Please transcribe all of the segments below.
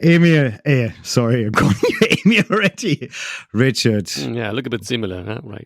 Emil, sorry, I'm calling you Emil already. Richard. Yeah, look a bit similar, huh? Right.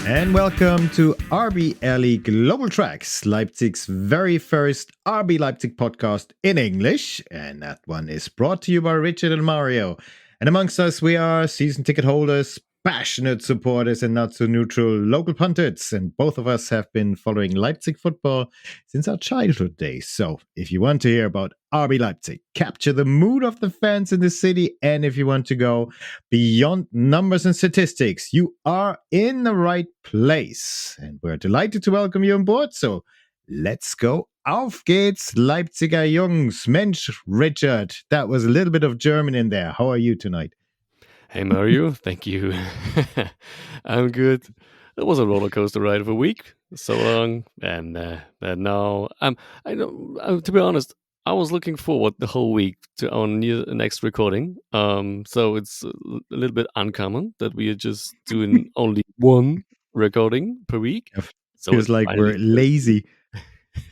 And welcome to RB Global Tracks, Leipzig's very first RB Leipzig podcast in English. And that one is brought to you by Richard and Mario. And amongst us, we are season ticket holders, passionate supporters, and not so neutral local pundits. And both of us have been following Leipzig football since our childhood days. So if you want to hear about RB Leipzig, capture the mood of the fans in the city, and if you want to go beyond numbers and statistics, you are in the right place. And we're delighted to welcome you on board. So let's go. Auf geht's, Leipziger Jungs. Mensch, Richard, that was a little bit of German in there. How are you tonight? Hey, Mario. Thank you. I'm good. It was a roller coaster ride of a week, so long, and now to be honest, I was looking forward the whole week to our next recording. So it's a little bit uncommon that we are just doing only one recording per week. So feels like we're lazy.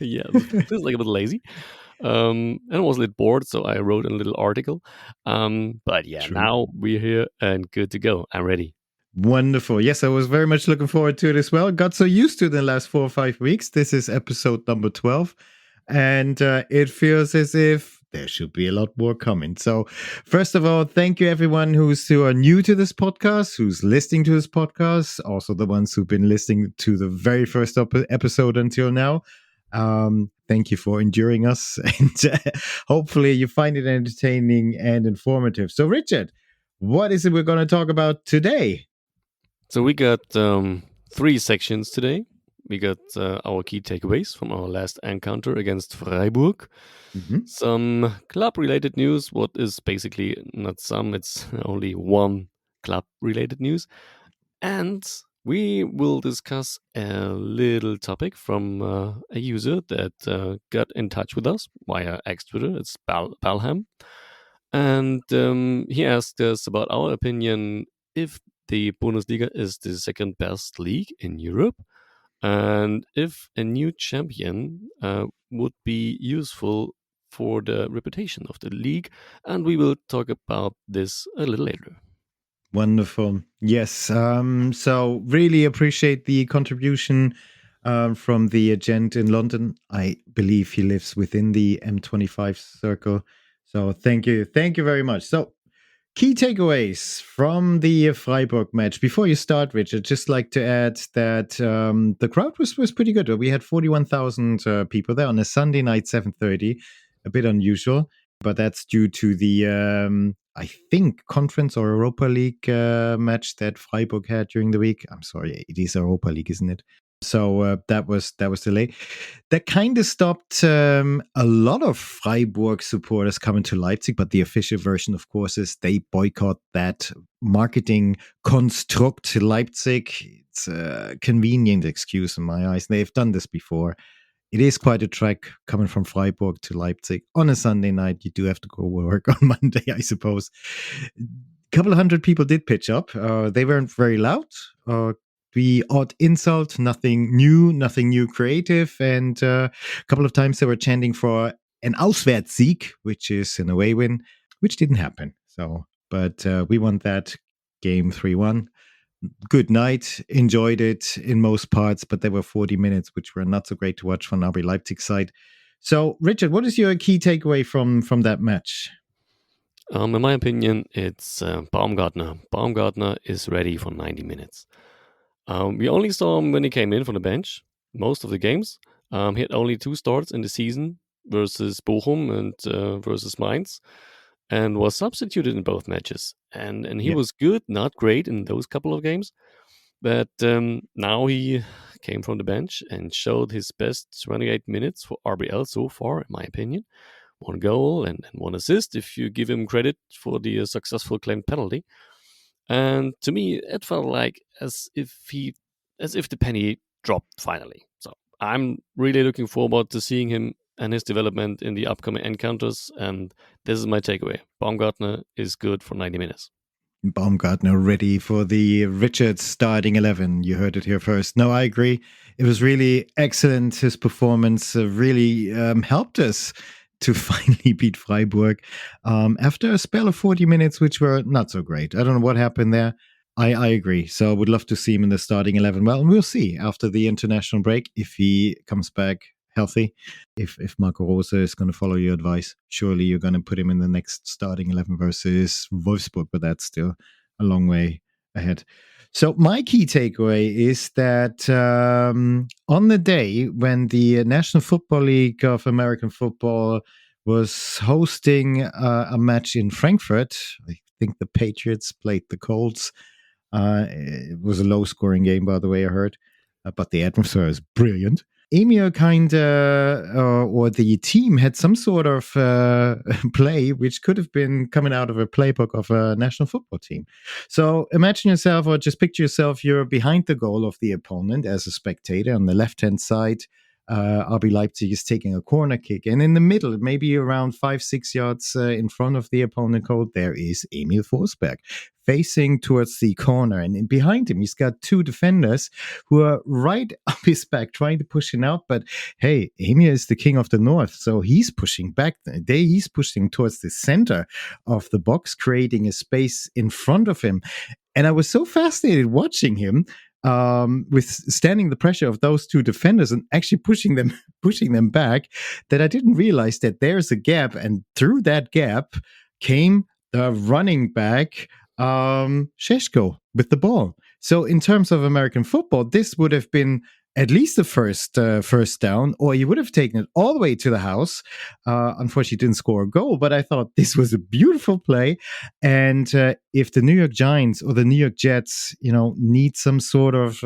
Yeah, it feels like a bit lazy. And I was a little bored, so I wrote a little article. But yeah, True. now we're here and good to go. I'm ready. Wonderful. Yes, I was very much looking forward to it as well. Got so used to it in the last 4 or 5 weeks. This is episode number 12. And it feels as if there should be a lot more coming. So, first of all, thank you everyone who are new to this podcast, who's listening to this podcast, also the ones who've been listening to the very first episode until now. Thank you for enduring us, and hopefully you find it entertaining and informative. So, Richard, what is it we're going to talk about today? So we got 3 sections today. We got our key takeaways from our last encounter against Freiburg. Mm-hmm. Some club-related news, what is basically not some, it's only one club-related news. And we will discuss a little topic from a user that got in touch with us via X Twitter. It's Balham. And he asked us about our opinion if the Bundesliga is the second best league in Europe, and if a new champion would be useful for the reputation of the league. And we will talk about this a little later. Wonderful. Yes. So really appreciate the contribution from the gent in London. I believe he lives within the M25 circle. So thank you. Thank you very much. So key takeaways from the Freiburg match. Before you start, Richard, just like to add that the crowd was pretty good. We had 41,000 people there on a Sunday night, 7:30. A bit unusual, but that's due to the I think conference or Europa League match that Freiburg had during the week. I'm sorry, it is Europa League, isn't it? So that was delayed. That kind of stopped a lot of Freiburg supporters coming to Leipzig, but the official version, of course, is they boycott that marketing construct to Leipzig. It's a convenient excuse in my eyes. They've done this before. It is quite a trek coming from Freiburg to Leipzig on a Sunday night. You do have to go work on Monday, I suppose. A couple of hundred people did pitch up. They weren't very loud. The odd insult, nothing new creative. And a couple of times they were chanting for an Auswärtssieg, which is an away win, which didn't happen. So, but we won that game 3-1. Good night. Enjoyed it in most parts, but there were 40 minutes, which were not so great to watch from RB Leipzig side. So, Richard, what is your key takeaway from that match? In my opinion, it's Baumgartner. Baumgartner is ready for 90 minutes. We only saw him when he came in from the bench most of the games. He had only 2 starts in the season versus Bochum and versus Mainz, and was substituted in both matches. And he was good, not great in those couple of games. But now he came from the bench and showed his best 28 minutes for RBL so far, in my opinion. 1 goal and 1 assist, if you give him credit for the successful claimed penalty. And to me, it felt like as if the penny dropped finally. So I'm really looking forward to seeing him and his development in the upcoming encounters. And this is my takeaway. Baumgartner is good for 90 minutes. Baumgartner ready for the Richards starting 11. You heard it here first. No, I agree. It was really excellent. His performance really helped us to finally beat Freiburg after a spell of 40 minutes, which were not so great. I don't know what happened there. I agree. So I would love to see him in the starting 11. Well, and we'll see after the international break if he comes back healthy. If Marco Rose is going to follow your advice, surely you're going to put him in the next starting 11 versus Wolfsburg, but that's still a long way ahead. So my key takeaway is that on the day when the National Football League of American Football was hosting a match in Frankfurt, I think the Patriots played the Colts. It was a low-scoring game, by the way, I heard, but the atmosphere was brilliant. Emil or the team had some sort of play which could have been coming out of a playbook of a national football team. So imagine yourself, or just picture yourself, you're behind the goal of the opponent as a spectator. On the left-hand side, RB Leipzig is taking a corner kick. And in the middle, maybe around 5-6 yards in front of the opponent goal, there is Emil Forsberg facing towards the corner. And behind him, he's got two defenders who are right up his back, trying to push him out. But hey, Emil is the king of the north, so he's pushing back. He's pushing towards the center of the box, creating a space in front of him. And I was so fascinated watching him withstanding the pressure of those two defenders and actually pushing them back, that I didn't realize that there's a gap, and through that gap came the running back Šeško with the ball. So in terms of American football, this would have been at least the first down, or you would have taken it all the way to the house. Unfortunately, didn't score a goal, but I thought this was a beautiful play. And if the New York Giants or the New York Jets, need some sort of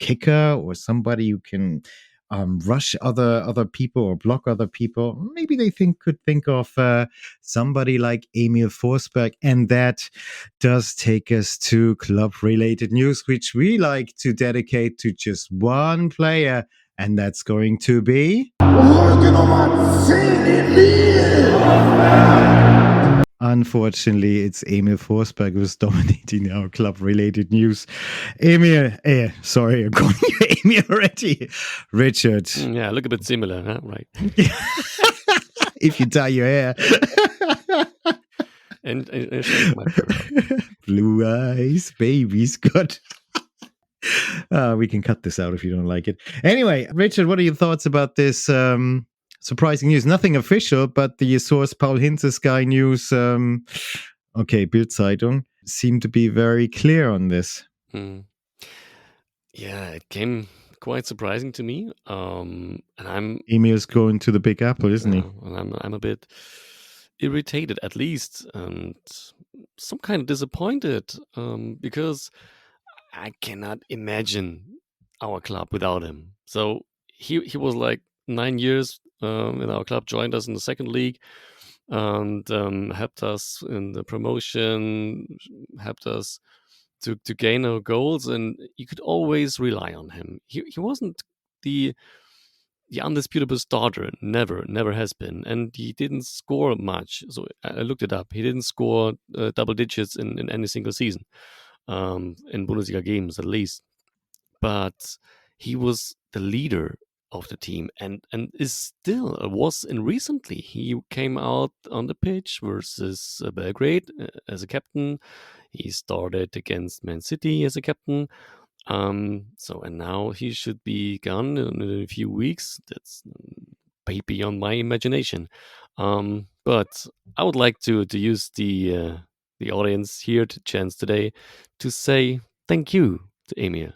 kicker or somebody who can rush other people or block other people, maybe they could think of somebody like Emil Forsberg. And that does take us to club-related news, which we like to dedicate to just one player, and that's going to be... Unfortunately, it's Emil Forsberg who's dominating our club-related news. Emil, sorry, I'm calling you Emil already. Richard. Yeah, look a bit similar, huh? Right. If you dye your hair. and shave my fur. Blue eyes, baby Scott. We can cut this out if you don't like it. Anyway, Richard, what are your thoughts about this surprising news? Nothing official, but the source Paul Hinze Sky News, Bild-Zeitung, seemed to be very clear on this. Yeah, it came quite surprising to me. And Emil's going to the Big Apple, isn't he? And I'm a bit irritated, at least, and some kind of disappointed, because I cannot imagine our club without him. So he was like 9 years in our club, joined us in the second league, and helped us in the promotion, helped us to gain our goals, and you could always rely on him. He wasn't the undisputable starter, never has been, and he didn't score much. So I looked it up. He didn't score double digits in any single season, in Bundesliga games at least. But he was the leader of the team, and was recently. He came out on the pitch versus Belgrade as a captain. He started against Man City as a captain. And now he should be gone in a few weeks. That's way beyond my imagination. But I would like to use the audience here to chance today to say thank you to Emil,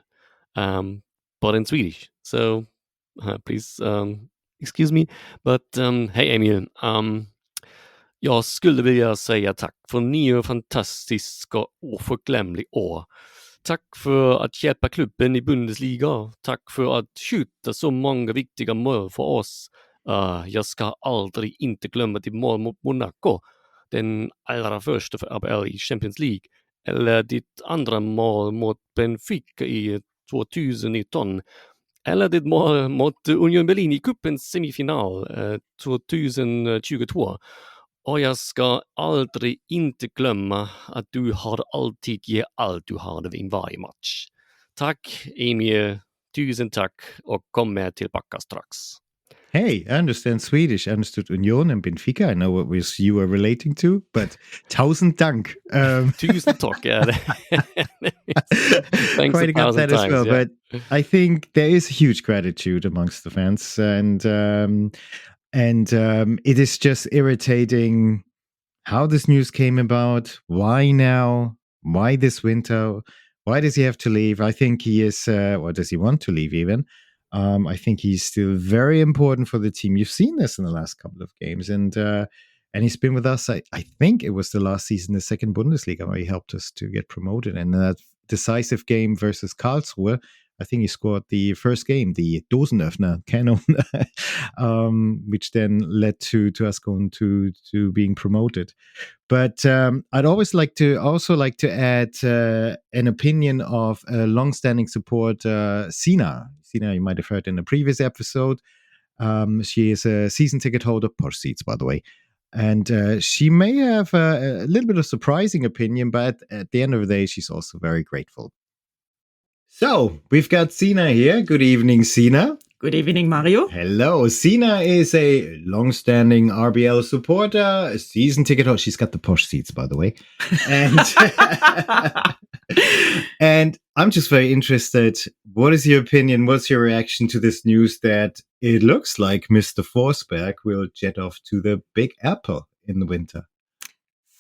but in Swedish. So please excuse me. But hey Emil, jag skulle vilja säga tack för 9 fantastiska och oförglömliga år. Tack för att hjälpa klubben i Bundesliga. Tack för att skjuta så många viktiga mål för oss. Jag ska aldrig inte glömma ditt mål mot Monaco. Den allra första för ABL i Champions League. Eller ditt andra mål mot Benfica i 2019. eller ditt mål mot Union Berlin i cupens semifinal 2022. Och jag ska aldrig inte glömma att du har alltid ge allt du hade i varje match. Tack Emil, tusen tack och kom med tillbaka strax. Hey, I understand Swedish. I understood Union and Benfica. I know what was you were relating to, but tausend Dank. Tusen tack. Thanks quite a got that thousand as well. times, yeah. But I think there is huge gratitude amongst the fans, and it is just irritating how this news came about. Why now? Why this winter? Why does he have to leave? I think he is, or does he want to leave even? I think he's still very important for the team. You've seen this in the last couple of games, and he's been with us. I think it was the last season, the second Bundesliga, where he helped us to get promoted. And that decisive game versus Karlsruhe, I think he scored the first game, the Dosenöffner cannon, which then led to us going to being promoted. But I'd also like to add an opinion of a long-standing supporter, Sina. Sina, you might have heard in a previous episode. She is a season ticket holder, Porsche seats, by the way. And she may have a little bit of surprising opinion, but at the end of the day, she's also very grateful. So we've got Sina here. Good evening, Sina. Good evening, Mario. Hello. Sina is a long-standing RBL supporter, a season ticket holder. She's got the Porsche seats, by the way. And, and I'm just very interested. What is your opinion? What's your reaction to this news that it looks like Mr. Forsberg will jet off to the Big Apple in the winter?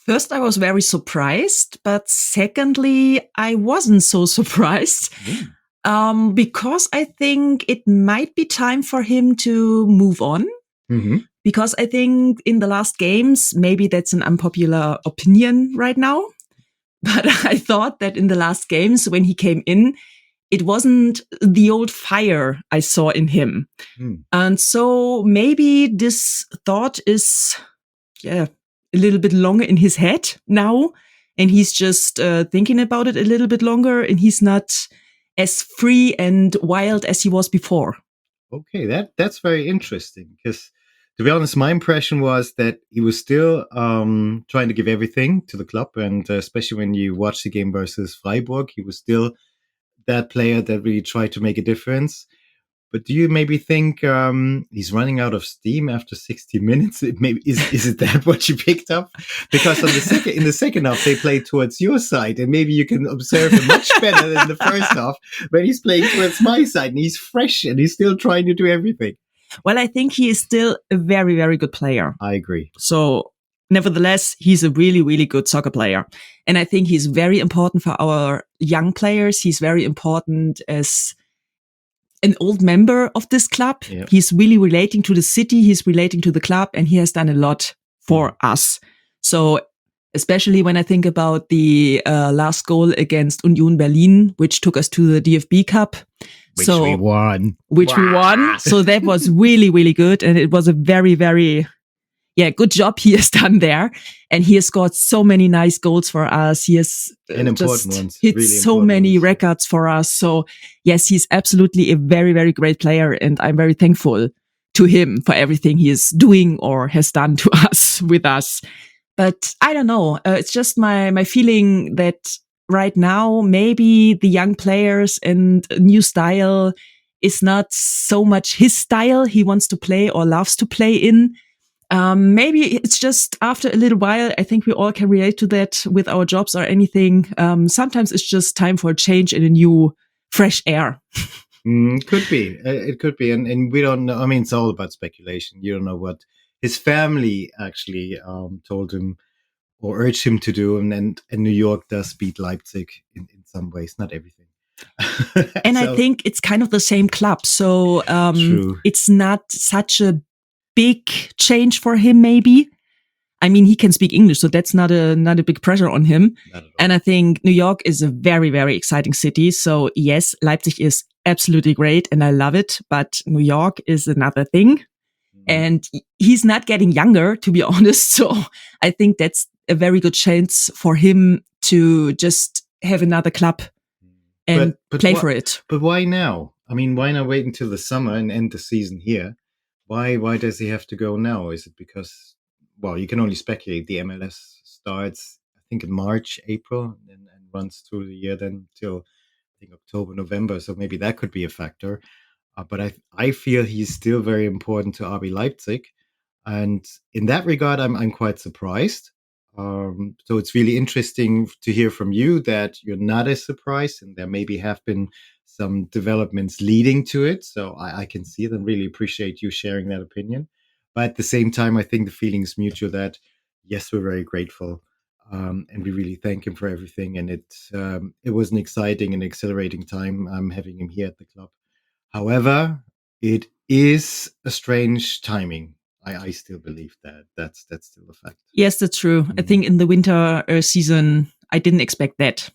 First, I was very surprised, but secondly, I wasn't so surprised. Because I think it might be time for him to move on. Mm-hmm. Because I think in the last games, maybe that's an unpopular opinion right now, but I thought that in the last games when he came in, it wasn't the old fire I saw in him. And so maybe this thought is, a little bit longer in his head now. And he's just thinking about it a little bit longer, and he's not as free and wild as he was before. Okay, that's very interesting, because to be honest, my impression was that he was still trying to give everything to the club, and especially when you watch the game versus Freiburg, he was still that player that really tried to make a difference. But do you maybe think he's running out of steam after 60 minutes? Is it that what you picked up? Because in the second half, they played towards your side, and maybe you can observe him much better than the first half when he's playing towards my side, and he's fresh and he's still trying to do everything. Well, I think he is still a very, very good player. I agree. So nevertheless, he's a really, really good soccer player. And I think he's very important for our young players. He's very important as an old member of this club. Yep. He's really relating to the city. He's relating to the club, and he has done a lot for us. So especially when I think about the last goal against Union Berlin, which took us to the DFB Cup. Which we won. We won. So that was really, really good. And it was a very, very good job he has done there. And he has scored so many nice goals for us. He has hit really so many records for us. So yes, he's absolutely a very, very great player. And I'm very thankful to him for everything he is doing or has done to us, with us. But I don't know. It's just my feeling that right now, maybe the young players and a new style is not so much his style he wants to play or loves to play in. Maybe it's just after a little while, I think we all can relate to that with our jobs or anything. Sometimes it's just time for a change and a new fresh air. Could be. It could be. And we don't know. I mean, it's all about speculation. You don't know what his family actually told him or urged him to do. And New York does beat Leipzig in some ways, not everything. And I think it's kind of the same club. So it's not such a big change for him, maybe. I mean, he can speak English, so that's not a big pressure on him. And I think New York is a very, very exciting city. So yes, Leipzig is absolutely great and I love it, but New York is another thing. And he's not getting younger, to be honest. So I think that's a very good chance for him to just have another club and play for it. But why now? I mean, why not wait until the summer and end the season here? Why does he have to go now? Is it because, well, you can only speculate. The MLS starts, I think, in March, April, and runs through the year then till I think October, November. So maybe that could be a factor. But I feel he's still very important to RB Leipzig, and in that regard, I'm quite surprised. So it's really interesting to hear from you that you're not as surprised, and there maybe have been some developments leading to it. So I can see it and really appreciate you sharing that opinion. But at the same time, I think the feeling is mutual that yes, we're very grateful, and we really thank him for everything. And it was an exciting and exhilarating time having him here at the club. However, it is a strange timing. I still believe that that's still a fact. Yes, that's true. I think in the winter season, I didn't expect that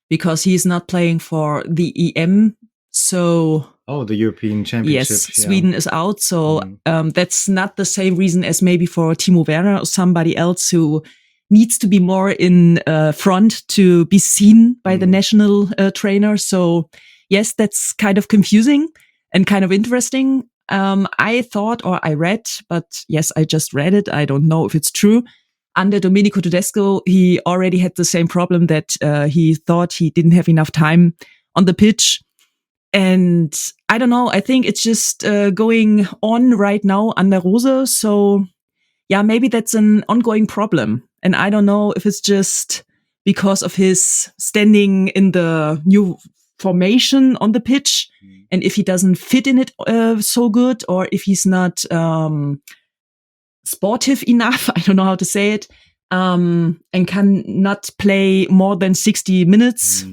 because he's not playing for the EM. So the European Championship. Yes, Sweden is out. So that's not the same reason as maybe for Timo Werner or somebody else who needs to be more in front to be seen by the national trainer. So yes, that's kind of confusing and kind of interesting. I thought, or I read, but yes, I just read it. I don't know if it's true. Under Domenico Tedesco, he already had the same problem that he thought he didn't have enough time on the pitch. And I don't know. I think it's just going on right now under Rose. So yeah, maybe that's an ongoing problem. And I don't know if it's just because of his standing in the new formation on the pitch, and if he doesn't fit in it so good, or if he's not sportive enough, I don't know how to say it, and can not play more than 60 minutes.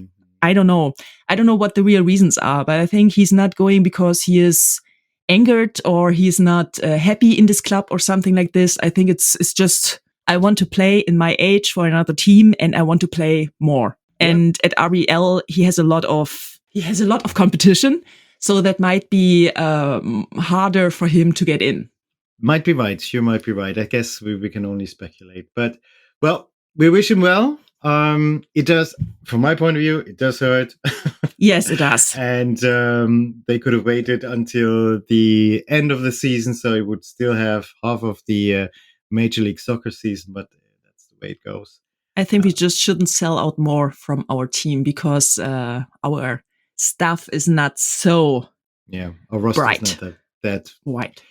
I don't know. I don't know what the real reasons are, but I think he's not going because he is angered or he's not happy in this club or something like this. I think it's just, I want to play in my age for another team and I want to play more. Yeah. And at RBL, he has a lot of competition. So that might be harder for him to get in. Might be right. You might be right. I guess we can only speculate. But, well, we wish him well. It does, from my point of view, it does hurt. Yes, it does. And they could have waited until the end of the season, so it would still have half of the Major League Soccer season, but that's the way it goes. I think we just shouldn't sell out more from our team because our staff is not so our roster bright. is not that white.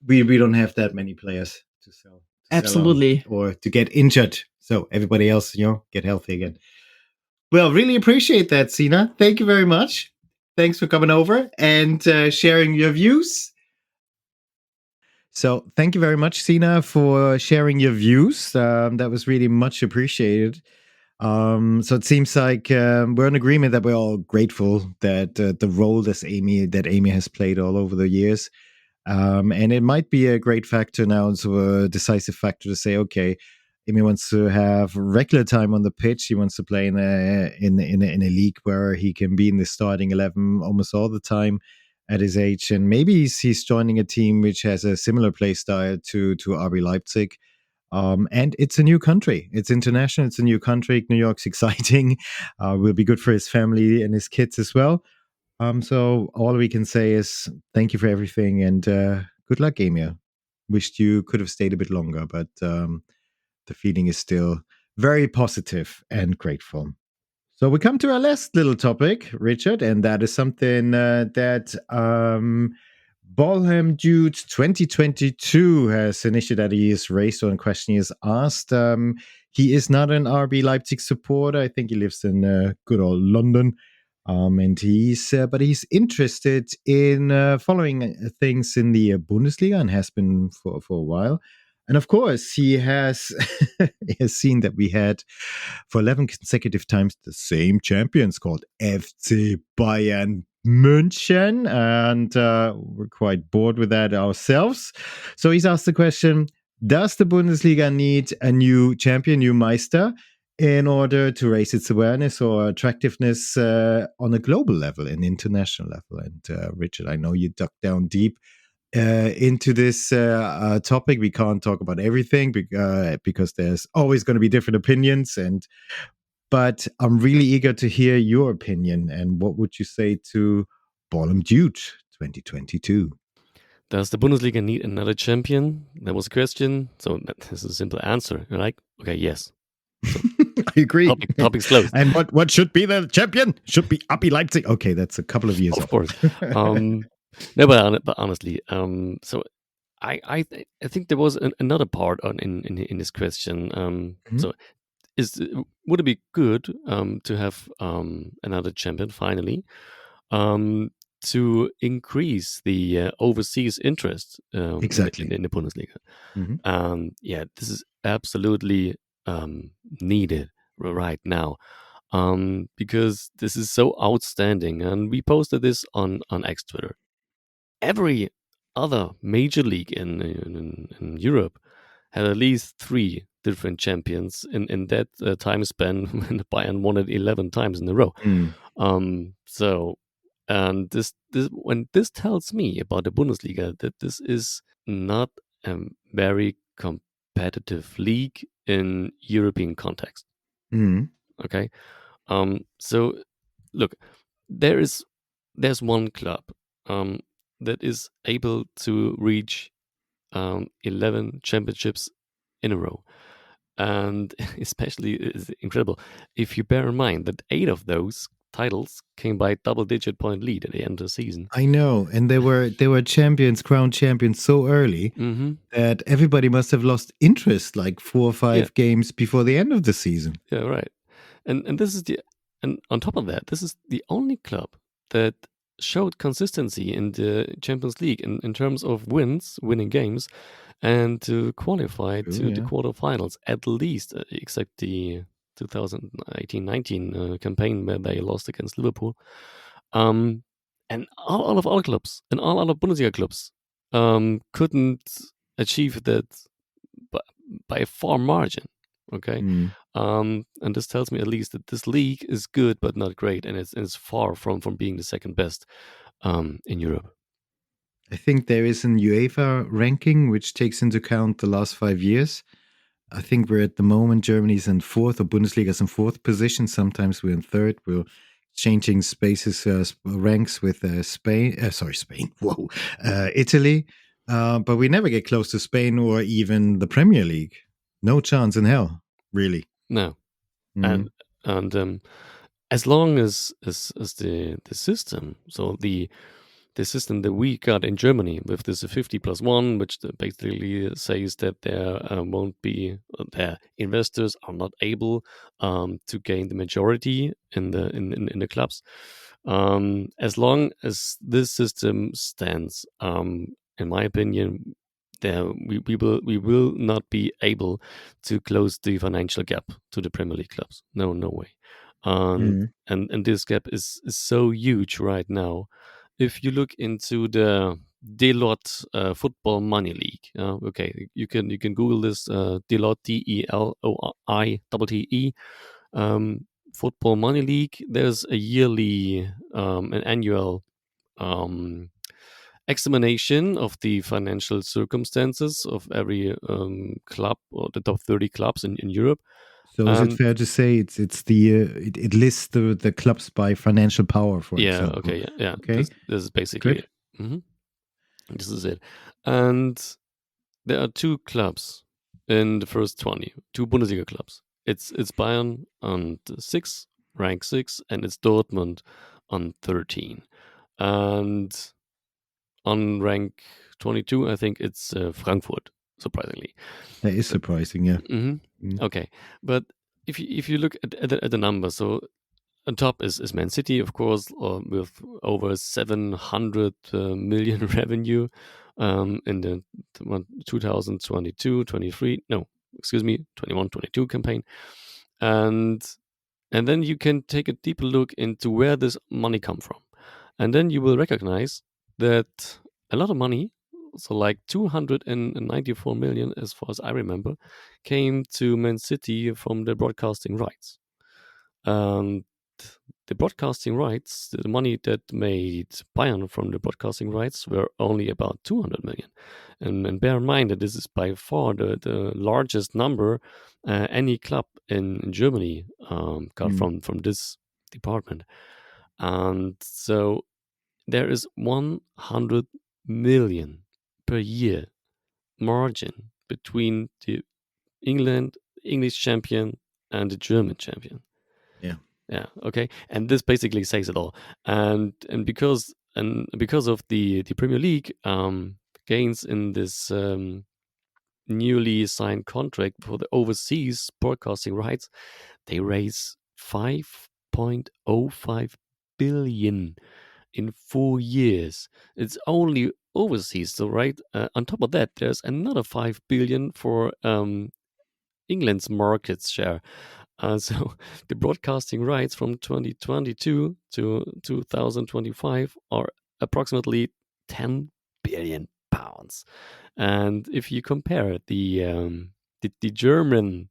We don't have that many players to sell. Absolutely. Or to get injured. So everybody else, get healthy again. Well, really appreciate that, Sina. Thank you very much. Thanks for coming over and sharing your views. So thank you very much, Sina, for sharing your views. That was really much appreciated. So it seems like we're in agreement that we're all grateful that the role that Amy has played all over the years. And it might be a great factor now, so a decisive factor to say, okay, Emil wants to have regular time on the pitch. He wants to play in a league where he can be in the starting 11 almost all the time at his age. And maybe he's joining a team which has a similar play style to RB Leipzig. And it's a new country. It's international. It's a new country. New York's exciting. Will be good for his family and his kids as well. So all we can say is thank you for everything and good luck, Emil. Wished you could have stayed a bit longer, but the feeling is still very positive and grateful. So we come to our last little topic, Richard, and that is something that Bolham Dude 2022 has initiated. He is raised on question. He is asked. He is not an RB Leipzig supporter. I think he lives in good old London. And he's interested in following things in the Bundesliga and has been for a while. And of course, he has seen that we had for 11 consecutive times the same champions called FC Bayern München. And we're quite bored with that ourselves. So he's asked the question, does the Bundesliga need a new champion, new Meister, in order to raise its awareness or attractiveness on a global level and international level? And Richard, I know you dug down deep into this topic. We can't talk about everything because there's always going to be different opinions. But I'm really eager to hear your opinion. And what would you say to Ballem Dude 2022. Does the Bundesliga need another champion? That was a question. So this is a simple answer. You're like, okay, yes. So, I agree. Topic's closed. And what should be the champion? Should be RB Leipzig. Okay, that's a couple of years Of off. course. No, but honestly, so I think there was another part in this question. So would it be good to have another champion finally? To increase the overseas interest Exactly. in the Bundesliga. Yeah, this is absolutely needed right now because this is so outstanding. And we posted this on X Twitter. Every other major league in Europe had at least 3 different champions in that time span when Bayern won it 11 times in a row. So, and this tells me about the Bundesliga that this is not a very competitive league in European context. Okay, so look, there's one club that is able to reach 11 championships in a row. And especially is incredible if you bear in mind that 8 of those titles came by double-digit point lead at the end of the season. I know, and they were crowned champions so early that everybody must have lost interest like 4 or 5 games before the end of the season. Yeah, right. And this is and on top of that, this is the only club that showed consistency in the Champions League in terms of winning games, and to qualify to the quarterfinals at least, except the 2018-19 campaign where they lost against Liverpool. And all of our clubs and all other Bundesliga clubs couldn't achieve that by a far margin. Okay. And this tells me at least that this league is good but not great, and it's far from being the second best in Europe. I think there is an UEFA ranking which takes into account the last 5 years. I think we're at the moment, Germany's in 4th, or Bundesliga's in 4th position. Sometimes we're in 3rd. We're changing ranks with Spain. Whoa, Italy. But we never get close to Spain or even the Premier League. No chance in hell, really. No. And as long as the system, so the system that we got in Germany with this 50+1, which basically says that there won't be, their investors are not able to gain the majority in the clubs. As long as this system stands, in my opinion, we will not be able to close the financial gap to the Premier League clubs. No way. And this gap is so huge right now. If you look into the Deloitte Football Money League, okay, you can Google this Deloitte DELOITTE Football Money League. There's a yearly, an annual examination of the financial circumstances of every club, or the top 30 clubs in Europe. So is it fair to say it lists the clubs by financial power, for example? Okay. This is basically it. This is it. And there are 2 clubs in the first 20, 2 Bundesliga clubs. It's Bayern on 6, rank 6, and it's Dortmund on 13. And on rank 22, I think it's Frankfurt, surprisingly. That is surprising, yeah. Okay, but if you look at the numbers, so on top is Man City, of course, with over 700 million revenue in the 21-22 campaign, and then you can take a deeper look into where this money come from, and then you will recognize that a lot of money, so like 294 million, as far as I remember, came to Man City from the broadcasting rights. The broadcasting rights, the money that made Bayern from the broadcasting rights, were only about 200 million. And bear in mind that this is by far the largest number any club in Germany got from this department. And so there is 100 million per year margin between the English champion and the German champion. Yeah. Okay. And this basically says it all. And because of the Premier League gains in this newly signed contract for the overseas broadcasting rights, they raise 5.05 billion in 4 years. It's only overseas, so right. On top of that, there's another 5 billion for England's market share. So the broadcasting rights from 2022 to 2025 are approximately 10 billion pounds. And if you compare the German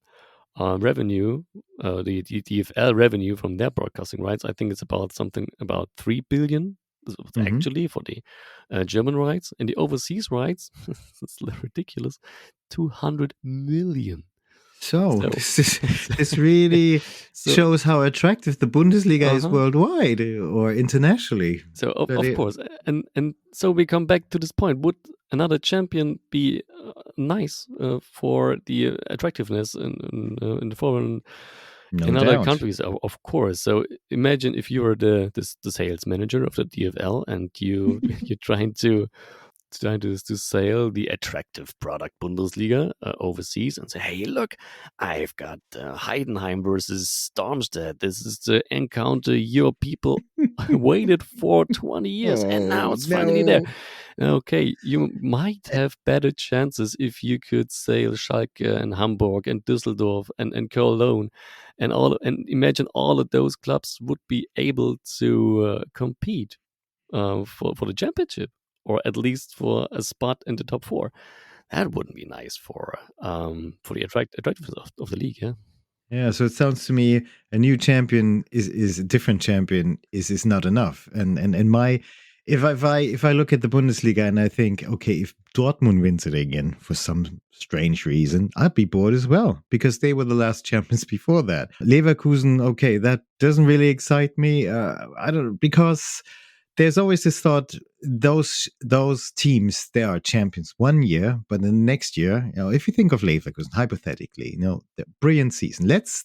revenue, the DFL revenue from their broadcasting rights, I think it's about 3 billion actually for the German rights, and the overseas rights, it's ridiculous, 200 million. So this really shows how attractive the Bundesliga is worldwide or internationally. So of course, and so we come back to this point: would another champion be nice for the attractiveness in the foreign in other countries? Of course. So imagine if you were the sales manager of the DFL and you're trying to sell the attractive product Bundesliga overseas and say, hey, look, I've got Heidenheim versus Darmstadt. This is the encounter your people waited for 20 years and now it's finally there. Okay, you might have better chances if you could sail Schalke and Hamburg and Düsseldorf and Cologne and imagine all of those clubs would be able to compete for the championship, or at least for a spot in the top 4. That wouldn't be nice for the attractiveness of the league. Yeah, so it sounds to me a new champion is a different champion is not enough. And if I look at the Bundesliga and I think, okay, if Dortmund wins it again for some strange reason, I'd be bored as well because they were the last champions before that. Leverkusen, okay, that doesn't really excite me. I don't, because there's always this thought, those teams, they are champions one year, but the next year, if you think of Leverkusen, hypothetically, the brilliant season. Let's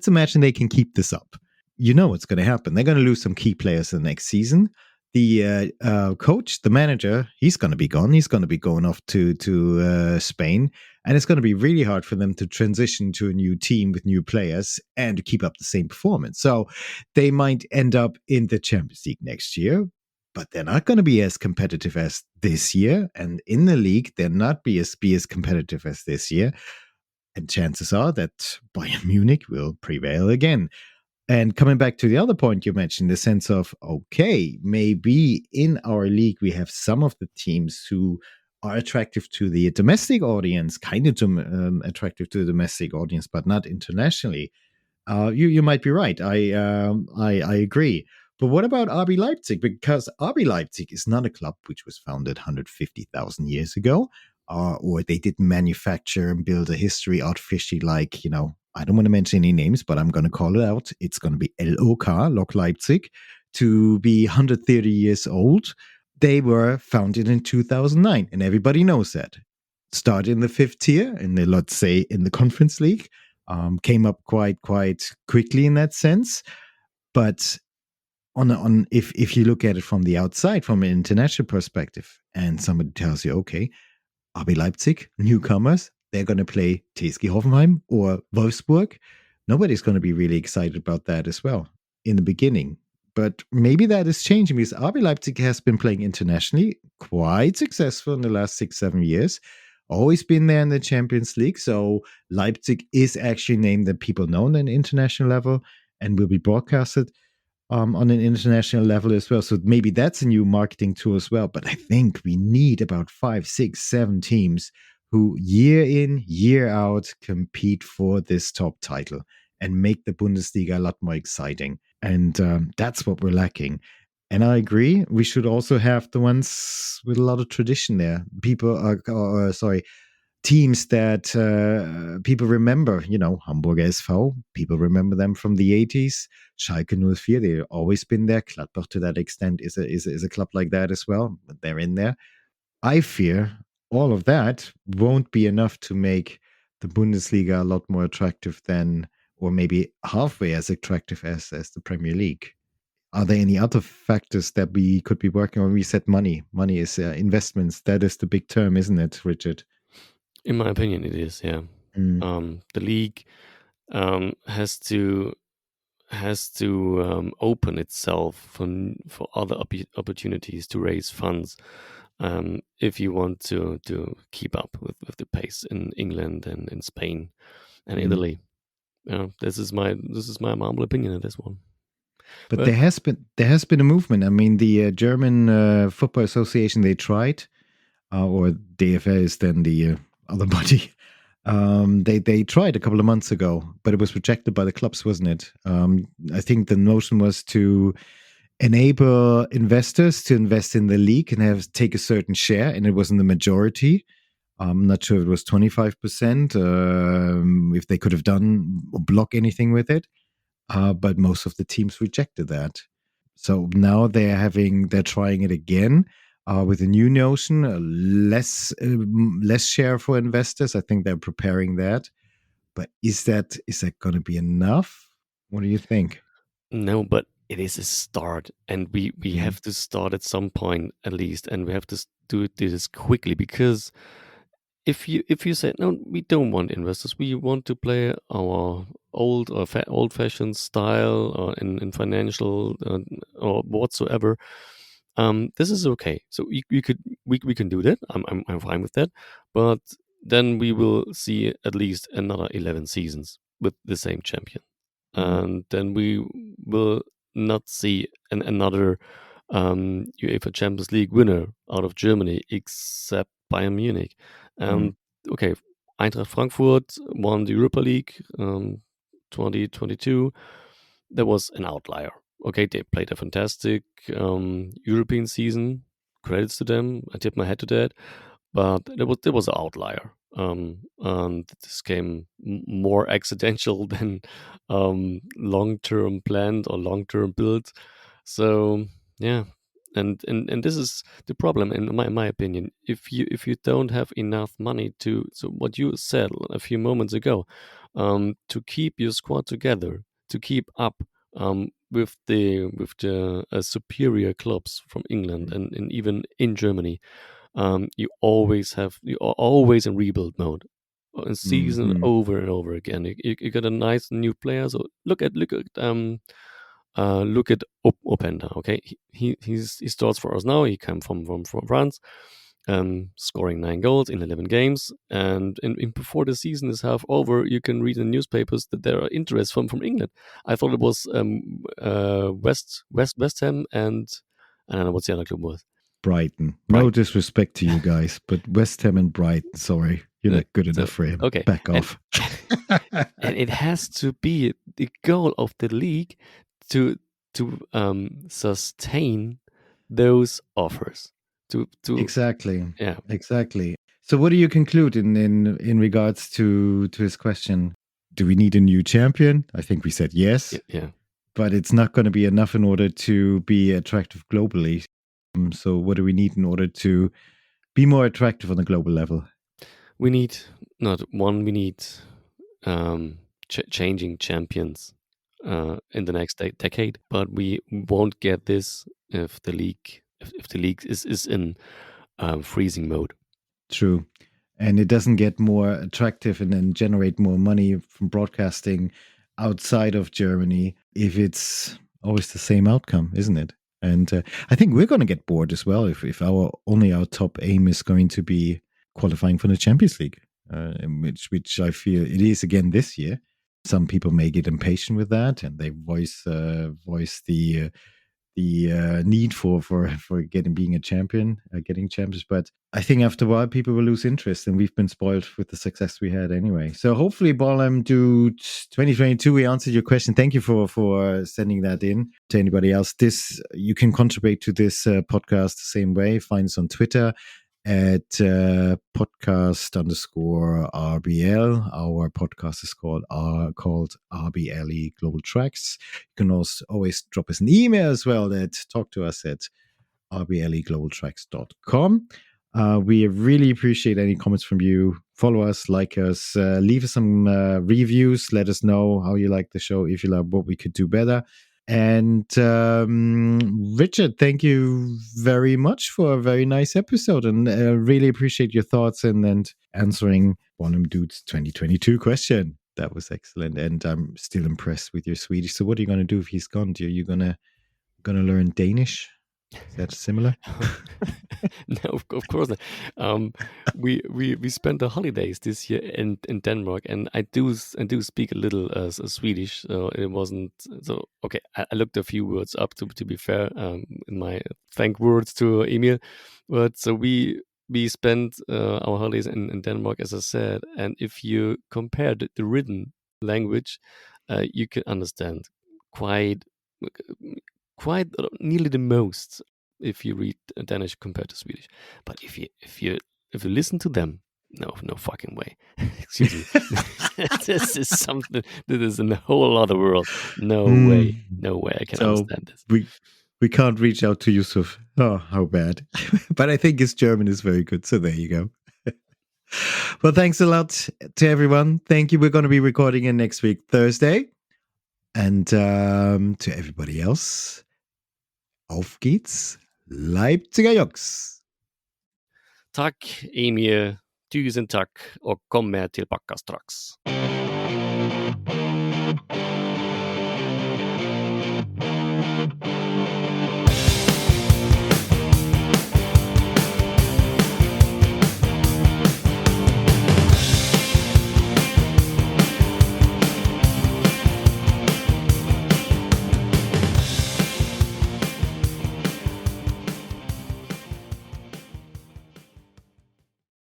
imagine they can keep this up. You know what's going to happen. They're going to lose some key players in the next season. The coach, the manager, he's going to be gone. He's going to be going off to Spain. And it's going to be really hard for them to transition to a new team with new players and to keep up the same performance. So they might end up in the Champions League next year, but they're not going to be as competitive as this year. And in the league, they're not be as competitive as this year. And chances are that Bayern Munich will prevail again. And coming back to the other point you mentioned, the sense of, okay, maybe in our league we have some of the teams who are attractive to the domestic audience, kind of attractive to the domestic audience, but not internationally. You might be right. I agree. But what about RB Leipzig? Because RB Leipzig is not a club which was founded 150,000 years ago, or they didn't manufacture and build a history artificially like, I don't want to mention any names, but I'm going to call it out. It's going to be LOK, Lok Leipzig, to be 130 years old. They were founded in 2009, and everybody knows that. Started in the 5th tier, let's say in the Conference League, came up quite quickly in that sense. But if you look at it from the outside, from an international perspective, and somebody tells you, okay, RB Leipzig, newcomers, they're going to play TSG Hoffenheim or Wolfsburg, nobody's going to be really excited about that as well in the beginning. But maybe that is changing because RB Leipzig has been playing internationally, quite successful in the last 6-7 years, always been there in the Champions League. So Leipzig is actually a name that people know on an international level and will be broadcasted on an international level as well. So maybe that's a new marketing tool as well. But I think we need about 5, 6, 7 teams who year in, year out compete for this top title and make the Bundesliga a lot more exciting. And that's what we're lacking. And I agree, we should also have the ones with a lot of tradition there. teams that people remember. Hamburg SV, people remember them from the 80s. Schalke 04, they've always been there. Gladbach, to that extent, is a club like that as well. They're in there. I fear all of that won't be enough to make the Bundesliga a lot more attractive than, or maybe halfway as attractive as the Premier League. Are there any other factors that we could be working on? We said money. Money is investments. That is the big term, isn't it, Richard? In my opinion, it is, yeah. The league has to open itself for other opportunities to raise funds if you want to keep up with the pace in England and in Spain and Italy. This is my humble opinion on this one. But there has been a movement. I mean, the German Football Association, they tried, or DFL is then the other body. They tried a couple of months ago, but it was rejected by the clubs, wasn't it? I think the notion was to enable investors to invest in the league and take a certain share, and it wasn't the majority. I'm not sure if it was 25%, if they could have done or block anything with it. But most of the teams rejected that. So now they're trying it again with a new notion, less share for investors. I think they're preparing that. But is that going to be enough? What do you think? No, but it is a start, and we have to start at some point at least, and we have to do this quickly, because if you say no, we don't want investors, we want to play our old-fashioned style or in financial or whatsoever, this is okay. So we can do that. I'm fine with that, but then we will see at least another 11 seasons with the same champion, and then we will not see another UEFA Champions League winner out of Germany except Bayern Munich. Okay, Eintracht Frankfurt won the Europa League 2022. That was an outlier. Okay, they played a fantastic European season. Credits to them. I tip my hat to that. But there was an outlier. And this came more accidental than long-term planned or long-term built. So yeah, and this is the problem in my opinion. If you don't have enough money so what you said a few moments ago, to keep your squad together, to keep up with the superior clubs from England and even in Germany, you are always in rebuild mode. A season over and over again. You got a nice new player. So look at Openda. Okay, he starts for us now. He came from France, scoring 9 goals in 11 games. And before the season is half over, you can read in the newspapers that there are interest from England. I thought it was West Ham and I don't know what's the other club was. Brighton. No disrespect to you guys, but West Ham and Brighton, sorry, you're not good enough for him. Okay. Back off. And it has to be the goal of the league to sustain those offers. Exactly. Yeah. Exactly. So what do you conclude in regards to his question? Do we need a new champion? I think we said yes. Yeah. But it's not going to be enough in order to be attractive globally. So what do we need in order to be more attractive on a global level? We need changing champions in the next decade, but we won't get this if the league is in freezing mode. True. And it doesn't get more attractive and then generate more money from broadcasting outside of Germany if it's always the same outcome, isn't it? And I think we're going to get bored as well if our top aim is going to be qualifying for the Champions League, which I feel it is again this year. Some people may get impatient with that, and they voice the need for being a champion, getting champions. But I think after a while, people will lose interest, and we've been spoiled with the success we had anyway. So hopefully, Barlam, do 2022. We answered your question. Thank you for sending that in. To anybody else, you can contribute to this podcast the same way. Find us on Twitter at podcast_RBL. Our podcast is called RBLE Global Tracks. You can also always drop us an email as well talk to us at rbleglobaltracks.com. We really appreciate any comments from you. Follow us, like us, leave us some reviews. Let us know how you like the show, if you like what we could do better. And Richard, thank you very much for a very nice episode, and really appreciate your thoughts and answering Bonham Dude's 2022 question. That was excellent, and I'm still impressed with your Swedish. So what are you going to do if he's gone? Are you gonna learn Danish? Is that similar? No, of course not. We spent the holidays this year in Denmark, and I do speak a little Swedish, so it wasn't so okay. I looked a few words up to be fair, in my thank words to Emil, but so we spent our holidays in Denmark, as I said, and if you compare the written language, you can understand quite nearly the most if you read Danish compared to Swedish. But if you listen to them, no fucking way. Excuse me. This is something that is in a whole other world. No way I can understand this. We can't reach out to Yusuf. Oh, how bad. But I think his German is very good, so there you go. Well, thanks a lot to everyone. Thank you. We're going to be recording in next week, Thursday. And to everybody else, auf geht's, Leipziger Jungs. Tack, Emil. Tusen tack och kom med tillbaka strax.